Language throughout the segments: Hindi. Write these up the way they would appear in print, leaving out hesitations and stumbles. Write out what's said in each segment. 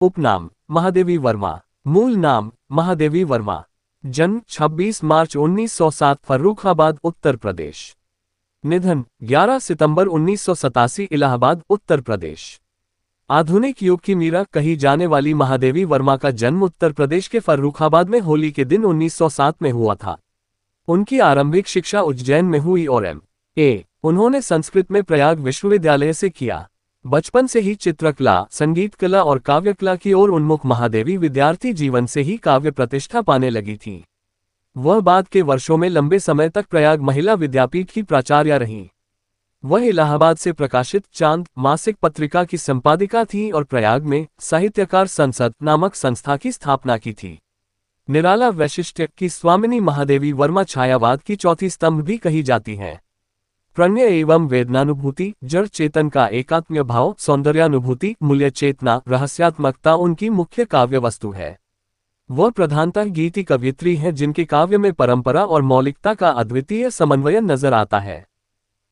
उपनाम महादेवी वर्मा। मूल नाम महादेवी वर्मा। जन्म 26 मार्च 1907 फर्रुखाबाद उत्तर प्रदेश। निधन 11 सितंबर 1987 इलाहाबाद उत्तर प्रदेश। आधुनिक युग की मीरा कही जाने वाली महादेवी वर्मा का जन्म उत्तर प्रदेश के फर्रुखाबाद में होली के दिन 1907 में हुआ था। उनकी आरंभिक शिक्षा उज्जैन में हुई और M.A. उन्होंने संस्कृत में प्रयाग विश्वविद्यालय से किया। बचपन से ही चित्रकला, संगीत कला और काव्य कला की ओर उन्मुख महादेवी विद्यार्थी जीवन से ही काव्य प्रतिष्ठा पाने लगी थी। वह बाद के वर्षों में लंबे समय तक प्रयाग महिला विद्यापीठ की प्राचार्या रहीं। वह इलाहाबाद से प्रकाशित चांद मासिक पत्रिका की संपादिका थी और प्रयाग में साहित्यकार संसद नामक संस्था की स्थापना की थी। निराला वैशिष्ट्य की स्वामिनी महादेवी वर्मा छायावाद की चौथी स्तंभ भी कही जाती हैं। प्रणय एवं वेदनानुभूति, जड़ चेतन का एकात्म्य भाव, सौंदर्यानुभूति, मूल्य चेतना, रहस्यात्मकता उनकी मुख्य काव्य वस्तु है। वह प्रधानतः गीति कवयित्री हैं जिनके काव्य में परंपरा और मौलिकता का अद्वितीय समन्वय नजर आता है।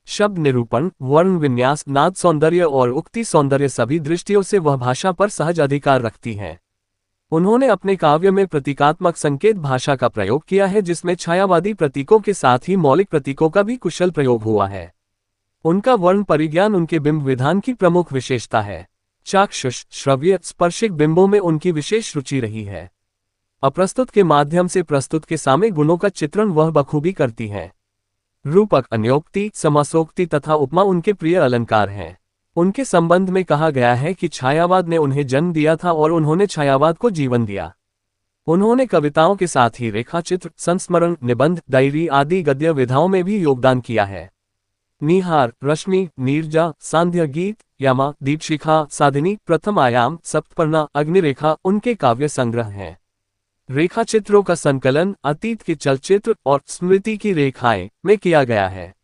शब्द निरूपण, वर्ण विन्यास, नाद सौंदर्य और उक्ति सौंदर्य सभी दृष्टियों से वह भाषा पर सहज अधिकार रखती हैं। उन्होंने अपने काव्य में प्रतीकात्मक संकेत भाषा का प्रयोग किया है जिसमें छायावादी प्रतीकों के साथ ही मौलिक प्रतीकों का भी कुशल प्रयोग हुआ है। उनका वर्ण परिज्ञान उनके बिंब विधान की प्रमुख विशेषता है। चाक्षुष, श्रव्य, स्पर्शिक बिंबों में उनकी विशेष रुचि रही है। अप्रस्तुत के माध्यम से प्रस्तुत के सामने गुणों का चित्रण वह बखूबी करती हैं। रूपक, अन्योक्ति, समासोक्ति तथा उपमा उनके प्रिय अलंकार हैं। उनके संबंध में कहा गया है कि छायावाद ने उन्हें जन्म दिया था और उन्होंने छायावाद को जीवन दिया। उन्होंने कविताओं के साथ ही रेखाचित्र, संस्मरण, निबंध, डायरी आदि गद्य विधाओं में भी योगदान किया है। निहार, रश्मि, नीरजा, सांध्य गीत, यामा, दीपशिखा, साधिनी, प्रथम आयाम, सप्तपर्णा, अग्निरेखा उनके काव्य संग्रह हैं। रेखाचित्रों का संकलन अतीत के चलचित्र और स्मृति की रेखाएं में किया गया है।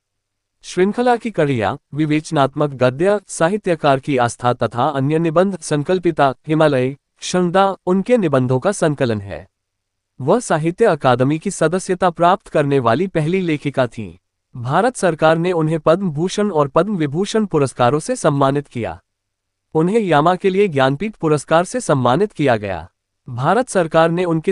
श्रृंखला की कड़ियां, विवेचनात्मक गद्य, साहित्यकार की आस्था तथा अन्य निबंध, संकल्पिता, हिमालय, क्षणदा उनके निबंधों का संकलन है। वह साहित्य अकादमी की सदस्यता प्राप्त करने वाली पहली लेखिका थीं। भारत सरकार ने उन्हें पद्म भूषण और पद्म विभूषण पुरस्कारों से सम्मानित किया। उन्हें यामा के लिए ज्ञानपीठ पुरस्कार से सम्मानित किया गया। भारत सरकार ने उनके